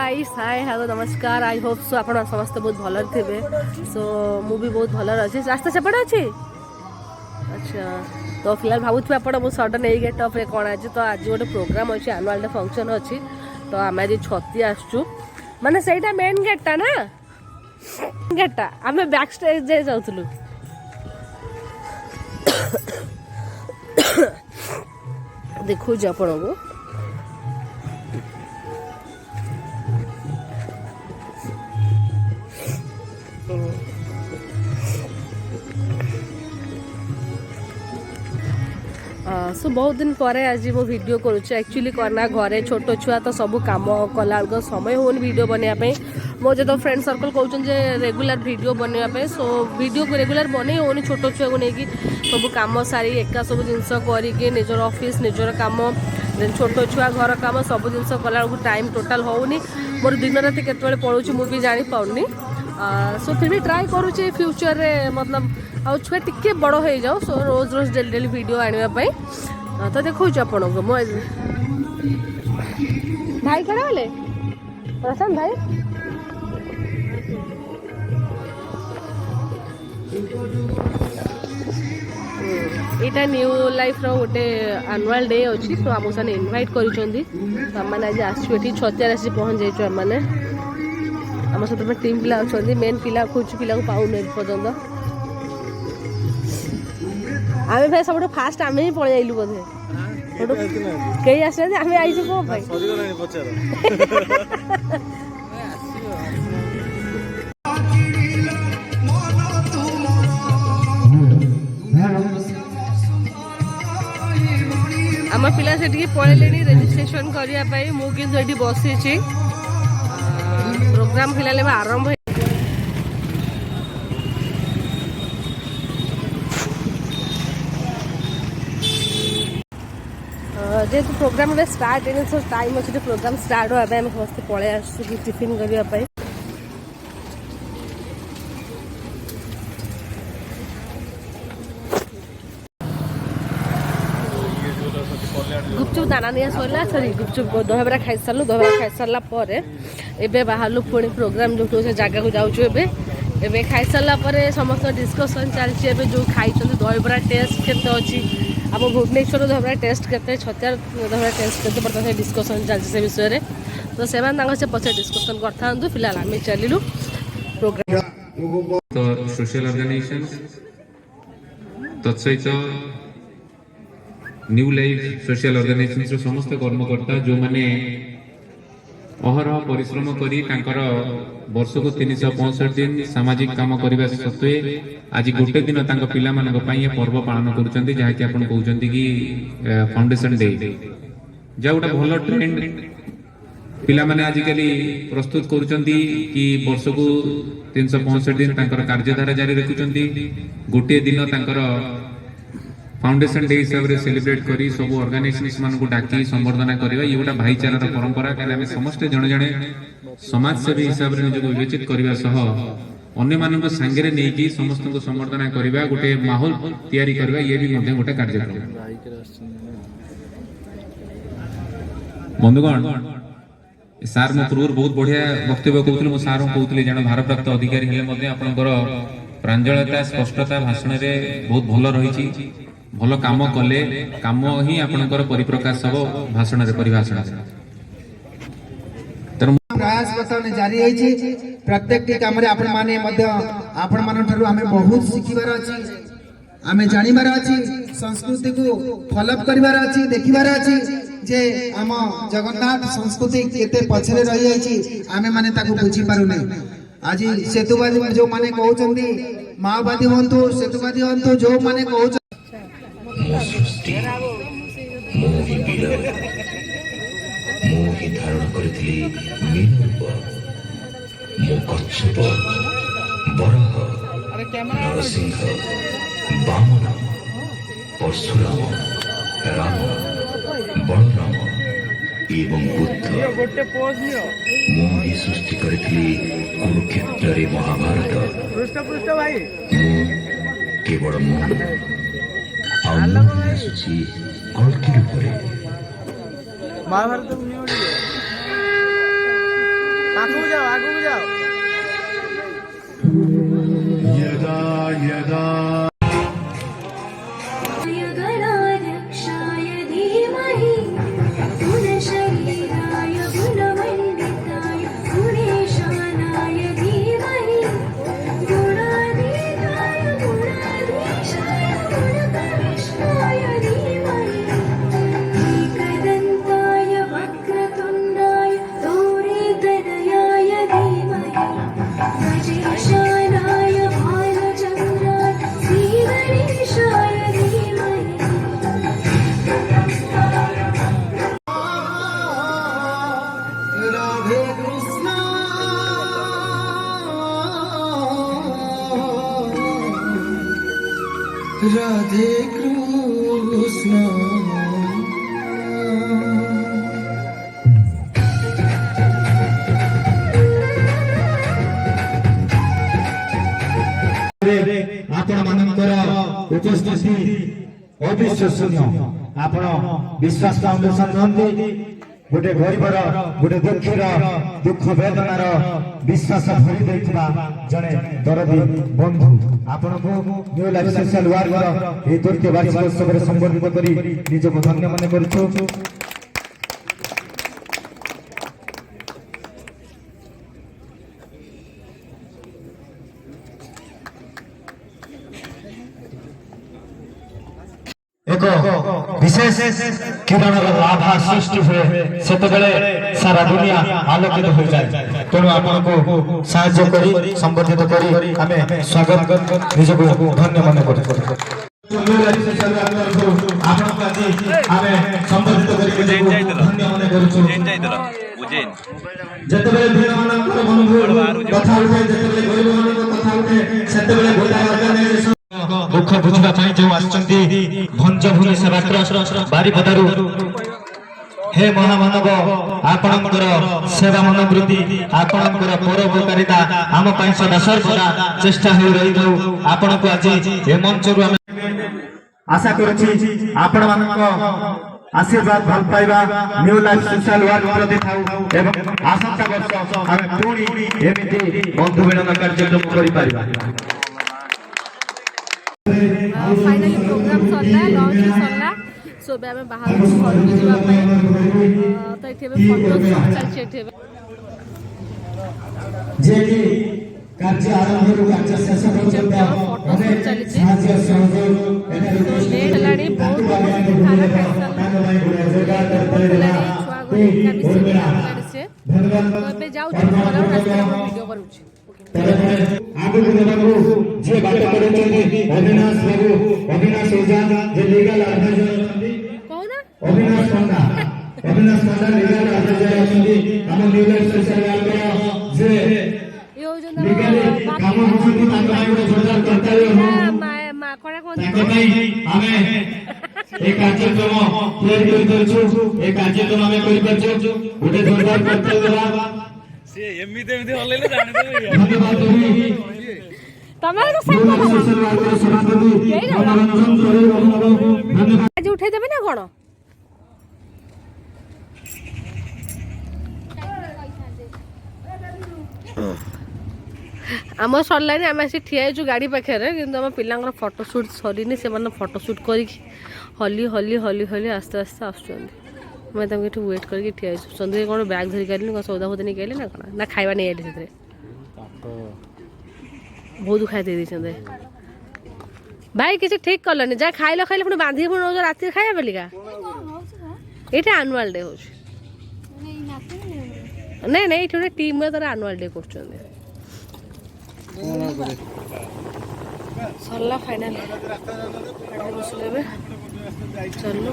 Guys hi hello नमस्कार I hope so आप समस्त बहुत भल थे सो मु भी बहुत भल अच्छे रास्ता सेपटे अच्छे अच्छा तो फिलहाल भावुथे आप सडन यही गेट अफ्रे कौन आज तो आज गोटे प्रोग्राम अच्छी आनुआल डे फंक्शन अच्छी तो आम आज छती आसचु माने सहीटा मेन गेटा ना गेटा आम बैक स्टेज जाए जाऊँ देखु आपण को सो बहुत दिन पर आज मो वीडियो करुच्छे एक्चुअली करना घरे छोट छुआ तो सब कम कला समय हो वीडियो बनवाई मो जो फ्रेंड सर्कल कहते रेगुलर वीडियो बनवाई सो वीडियो को रेगुलर बन होनी छोट छुआ को लेकिन सब कम सारी एका सब जिनस करके निजर ऑफिस निजर कम छोट छुआ घर कम सब जिन कला टाइम टोटाल होनी मोर दिन राति केतबेले पड़ुछि मु भी जानी पाउनी सो फिर भी ट्राई करुच्छे फ्यूचर रे मतलब आ छुआ टिके बड़ हो जाओ सो रोज रोज डेली डेली वीडियो आने तो देखो आपण को मो भाई कड़ा बोले प्रशांत भाई यहाँ न्यू लाइफ रो गोटे आनुआल डे अच्छी तो आम साने इनवाइट कर आज आसु छतियार आसी पहुँच जाइए आम मैंने आम सहित टीम पिला अच्छा मेन पिला खोज पिला को पाऊन पर्यटन आमे भाई सब फास्ट आमे ही पड़े आइलु बोधे कई आस आमे आइछु को भाई आम पिला से पड़े रेजिस्ट्रेशन करने मुझे बसी प्रोग्राम फिलहाल आरंभ जेहेतु प्रोग्राम स्टार्ट है सो टाइम अच्छे प्रोग्राम स्टार्ट होगा आम समस्त पलि आसु टिफिन करने गुपचुप दाना नहीं सरला सरी गुपचुप दहबरा खाई सारू दहबरा खाई सारा पर एबे बाहरलु पुणी प्रोग्राम जो जगह को जाऊँ एबे खाई सारा पर समस्त डिस्कसन चलती जो खाई दहबरा टेस्ट केते अच्छी आम भुवनेश्वर दहबरा टेस्ट केते छतियार दहबरा टेस्ट केते बर्तमान डिस्कसन चलती से विषय में तो से पचे डिस्कसन कर फिलहाल आम चलू प्रोग्राम तो सोशल ऑर्गेनाइजेशंस तत्सहित न्यू लाइफ सोशल ऑर्गेनाइजेशंस समस्त कर्मकर्ता जो माने अहरह परिश्रम करी वर्ष को 365 दिन सामाजिक काम करने सत्वे आज गोटे दिन पिला पर्व पालन करुँच जहाँकि आप कहते कि फाउंडेशन डे जहाँ गोटे भल ट्रेंड पिला माने आजिकली प्रस्तुत करुँच कि वर्ष को 365 दिन कार्यधारा जारी रखुंट गोटे दिन फाउंडेशन डे हिसाब से सेलिब्रेट करी सब ऑर्गेनाइजेशंस मान को डाकी संबर्धना करबा ये गोटा भाईचारार परंपरा काले आमे समस्त जणे जणे समाज सेवी हिसाब रे निजको विवेचित करबा सह अन्य मानक संगे नहीं कि समस्त को संबर्धना करबा गोटे माहौल तैयारी करबा ये भी मध्ये गोटे कार्यक्रम बंधुगण सार मो पूर्व बहुत बढ़िया वक्तव्य कहउतले मो सार कहउतले जण भारप्राप्त अधिकारी हेले मध्ये आपनकर प्रांजलता स्पष्टता भाषण रे बहुत भल रही भल काम कले काम ही आपनकर परिप्रकाश सब भाषण रे परिभाषण प्रयास वर्तमान जारी है प्रत्येक काम रे आपण माने मध्य आपण मान ठारू हमें बहुत शिखिबार अछि हमें जानिबार अछि संस्कृति को फॉलोअप करिबार अछि देखिबार अछि जे हम जगन्नाथ संस्कृति केते पछरे रही अछि हमें माने ताको बुझी पारु नै आज सेतुवादी जो माने कहउचंदी माओवादी हंतु सेतुवादी हंतु जो माने कहउच मोहि धारण करथिली मीन रूप मो कच्छप बरह नरसिंह वामन परशुराम राम बलराम एवं बुद्ध मोहि सृष्टि करथिली कुरुक्षेत्र रे महाभारत केवल मो आसुची कल्की रूप महाभारत गणाध्यक्षाय धीमहि गुणशरीराय गुणमण्डिताय गुणेशानाय धीमहि गुणातीताय गुणाधीशाय गुणकविष्णाय धीमहि एकदन्ताय वक्रतुण्डाय गौरीतनयाय धीमहि गजेशानाय भालचन्द्राय श्रीगणेशाय धीमहि राधे कृष्ण राधे कृष्ण आपण मानकर उपस्थिति अविश्वसनीय आपण विश्वास फाउंडेशन जानते गोटे गरीबर गोटे दुखीर दुख वेदनार विश्वास भरी देथिबा जणे दरदी बंधु आपण को न्यू लाइफ सोशल वर्कर ए तृतीय वार्षिक उत्सव रे संबोधित करी निजको धन्य मन करछु। एक विशेष किरण लाभा सृष्टि हुए से सारा दुनिया आलोकित हो जाए तेणु आपको साहाय्य करी संबोधित करी आमे स्वागत निजको धन्य मन करछु। ଯେତେବେଳେ ପିଲାମାନଙ୍କର ମନୋଭାବ କଥା ଉଠେ ଯେତେବେଳେ ଗରିବମାନଙ୍କ କଥା ଉଠେ ସେତେବେଳେ ଗୋଟା ଅର୍ଗାନାଇଜେସନ दुख बुझा जो आसचंती भंजभूमि सेवा ट्रस्ट बारिपदारू हे महामानव आपणकर सेवा मनोवृत्ति आपणकर परोपकारिता आम पाई सदा सर्वदा चेष्टा हो रही था आपण को आज ए मंच रु आशा करुछि आपण मानक आशीर्वाद भल पाइबा न्यू लाइफ सोशल वर्क प्रति थाउ एवं आसंता वर्ष हम पुणी एमिति बंधु मिलन कार्यक्रम करि पारिबा। फाइनाली प्रोग्राम सरला लॉन्च सरला सो बे आमे बाहर घर को जीवा तो एठे फोटो चल छेठे जे कि कार्य आरंभ रो कार्य शेष पर्यंत अनेक साहाय्य सहयोग एठारे लेट लाड़ी बहुत खाना खाइसा धन्यवाद पे जाऊ वीडियो करूछी आगु को जे बात करूछन्ती अविनाश बाबू अविनाश ओझा जे लीगल एडवाइजर अछन्ती कोना अविनाश पंडा लीगल एडवाइजर अछन्ती हम न्यू लाइफ सोशल वर्कर जे योजना लीगल काम होछन्ती ताका आइरो जोरदार कर्तव्य हो मा कोना कोन ताका पई हमें एक कार्यक्रम तैयारी करि दरछु एक कार्यक्रम हमें करि परछु गोटे जोरदार कर्तव्य देबा से एमिते एमिते हल्लेले जाने देबे धन्यवाद तमार तो सब सोशल वर्कर सभापति मनोरंजन करे धन्यवाद आज उठाई देबे ना कोन आम सरलानी आम आसी ठिया हो गाड़ी पाखे कि आम पिलांर फोटोशूट सरीनी से फोटोशूट कर हली हली हली हली आस्ते आस्ते आसुँच मैं तक वेट करके ठिया संदीप कौन बैग धरिक आइली कौन सौदा फौदा नहीं ना कौन ना खावा नहीं आइली से बहुत खाई दे भाई किसी ठीक कलनि जहाँ खाइल खाइल पुणी बांधिक पुणी नौ राति खाया बोलिका ये आनुआल डे हो नहीं नहीं ये टीम में तार आनुआल डे कर सरला फाइनल चलो